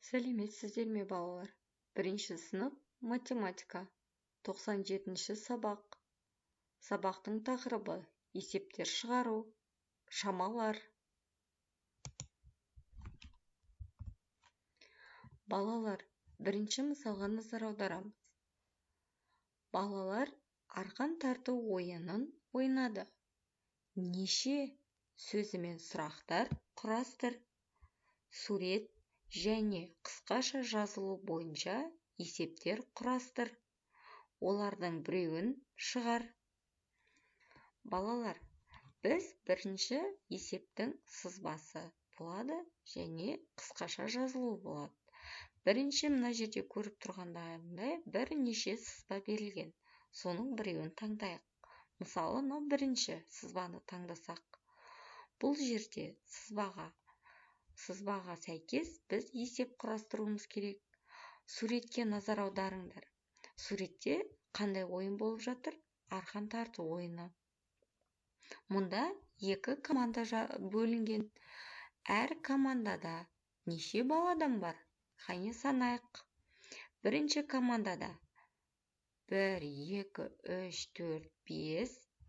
Сәлеметсіздер ме, балалар? Бірінші сынып математика. 97-ші сабақ. Сабақтың тақырыбы есептер шығару, шамалар. Балалар, бірінші мысалға назар аударамыз. Балалар арқан тарту ойынын ойнады. Неше сөзімен сұрақтар құрастыр. Сурет және қысқаша жазылу бойынша есептер құрастыр. Олардың біреуін шығар. Балалар, біз бірінші есептің сызбасы болады және қысқаша жазылу болады. Бірінші мына жерде көріп тұрғандағындай бірнеше сызба берілген. Соның біреуін таңдайық. Мысалы, мынау бірінші сызбаны таңдасақ. Бұл жерде сызбаға сәйкес біз есеп құрастыруымыз керек. Суретке назар аударыңдар. Суретте қандай ойын болып жатыр? Арқан тарту ойыны. Мұнда екі команда бөлінген. Әр командада неше баладан бар? Қане санайық. Бірінші командада 1, 2, 3, 4,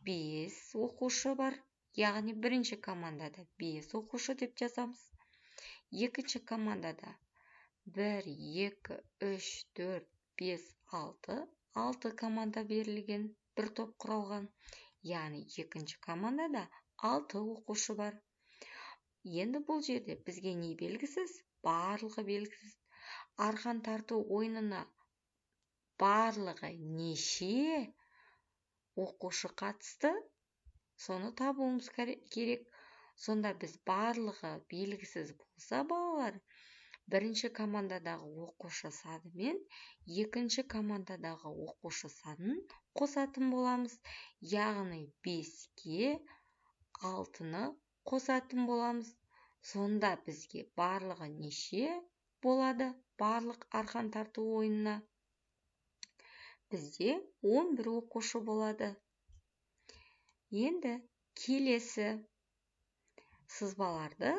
5 оқушы бар. Яғни бірінші командада 5 оқушы деп жазамыз. Екінші командада 1, 2, 3, 4, 5, 6 команда берілген, бір топ құралған. Яғни екінші командада 6 оқушы бар. Енді бұл жерде бізге не белгісіз? Барлығы белгісіз. Арқан тарту ойынына барлығы неше оқушы қатысты? Соны табуымыз керек. Сонда біз барлығы белгісіз болса, балалар, бірінші командадағы оқушы саны мен екінші командадағы оқушы санын қосатын боламыз. Яғни 5-ке 6-ны қосатын боламыз. Сонда бізге барлығы неше болады? Барлық арқан тарту ойынына бізде 11 оқушы болады. Енді келесі сызбаларды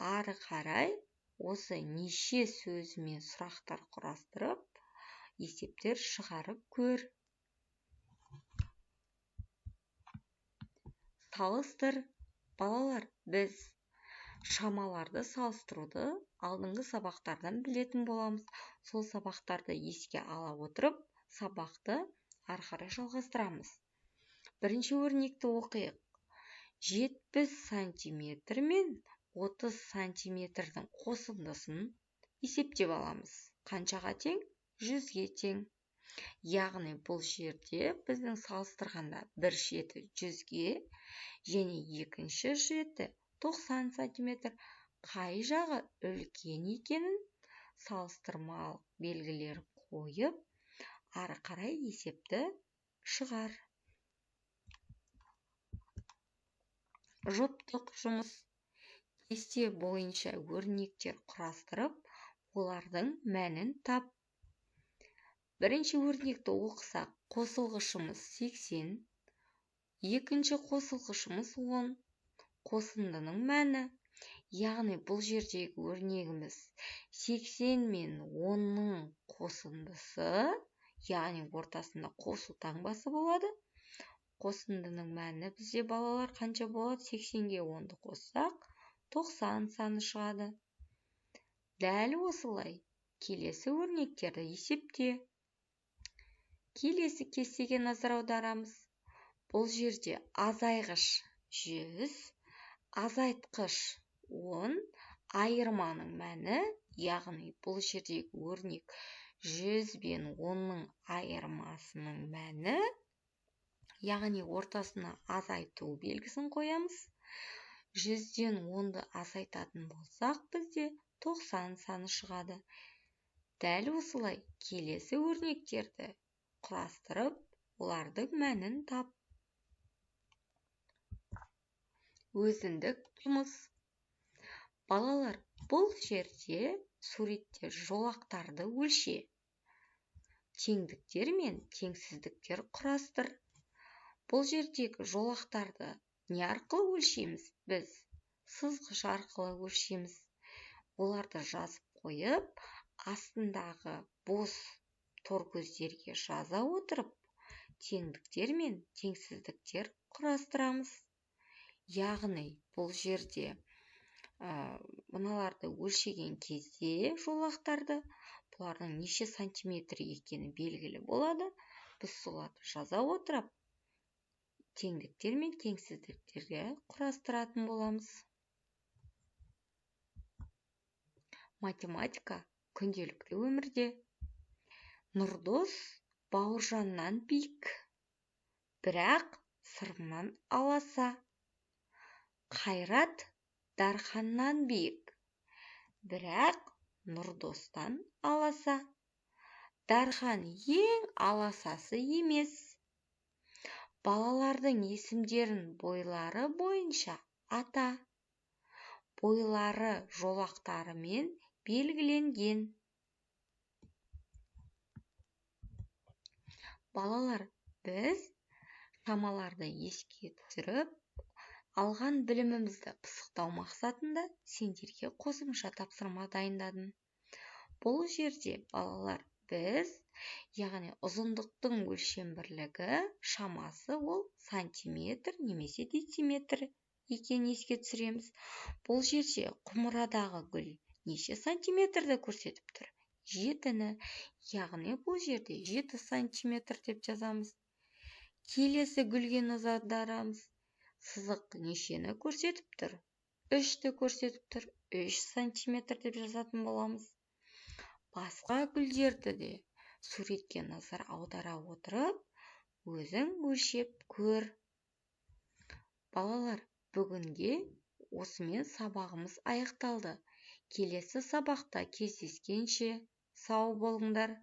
ары қарай осы неше сөзімен сұрақтар құрастырып, есептер шығарып көр. Салыстыр. Балалар, біз шамаларды салыстыруды алдыңғы сабақтардан білетін боламыз. Сол сабақтарды еске ала отырып, сабақты ары қарай жалғастырамыз. Бірінші өрнекті оқиық. 70 сантиметр мен 30 сантиметрдің қосындысын есептеп аламыз. Қаншаға тең? 100-ге тең. Яғни бұл жерде біздің салыстырғанда бір шеті 100-ге және екінші шеті 90 сантиметр. Қай жағы үлкен екенін салыстырмалық белгілер қойып, ары қарай есепті шығар. Жұптық жұмыс. Кесте бойынша өрнектер құрастырып, олардың мәнін тап. Бірінші өрнекті оқысақ, қосылғышымыз 80, екінші қосылғышымыз 10. Қосындының мәні. Яғни бұл жердегі өрнегіміз 80 мен 10-ның қосындысы, яғни ортасында қосу таңбасы болады. Қосындының мәні бізде, балалар, қанша болады? 80-ге 10-ды қоссақ, 90 саны шығады. Дәл осылай келесі өрнектерді есепте. Келесі кестеге назар аударамыз. Бұл жерде азайғыш 100, азайтқыш 10, айырманың мәні, яғни бұл жердегі өрнек 100 бен 10-ның айырмасының мәні, яғни ортасына азайту белгісін қоямыз. 100-ден 10-ды азайтатын болсақ, бізде 90 саны шығады. Дәл осылай келесі өрнектерді құрастырып, олардың мәнін тап. Өзіндік жұмыс. Балалар, бұл жерде суретте жолақтарды өлше. Теңдіктер мен теңсіздіктер құрастыр. Бұл жердегі жолақтарды не арқылы өлшейміз? Біз сызғыш арқылы өлшейміз. Оларды жазып қойып, астындағы бос торкөздерге жаза отырып, теңдіктер мен теңсіздіктер құрастырамыз. Яғни бұл жерде мыналарды өлшеген кезде жолақтарды, бұлардың неше сантиметр екені белгілі болады. Біз соларды жаза отырып, теңдіктер мен теңсіздіктерге құрастыратын боламыз. Математика күнделікті өмірде. Нұрдос Бауыржаннан биік, бірақ сырымнан аласа. Қайрат Дарханнан биік, бірақ Нұрдостан аласа. Дархан ең аласасы емес. Балалардың есімдерін бойлары бойынша ата. Бойлары жолақтарымен белгіленген. Балалар, біз шамаларды еске түсіріп, алған білімімізді пысықтау мақсатында сендерге қосымша тапсырма дайындадым. Бұл жерде балалар, біз, яғни ұзындықтың өлшем бірлігі шамасы ол сантиметр немесе дециметр екенін еске түсіреміз. Бұл жерде құмырадағы гүл неше сантиметрді көрсетіп тұр? 7-ні, яғни бұл жерде 7 сантиметр деп жазамыз. Келесі гүлге назар аударамыз. Сызық нешені көрсетіп тұр? 3-ті көрсетіп тұр. 3 сантиметр деп жазатын боламыз. Басқа гүлдерді де суретке назар аудара отырып, өзің өлшеп көр. Балалар, бүгінге осымен сабағымыз аяқталды. Келесі сабақта кездескенше сау болыңдар.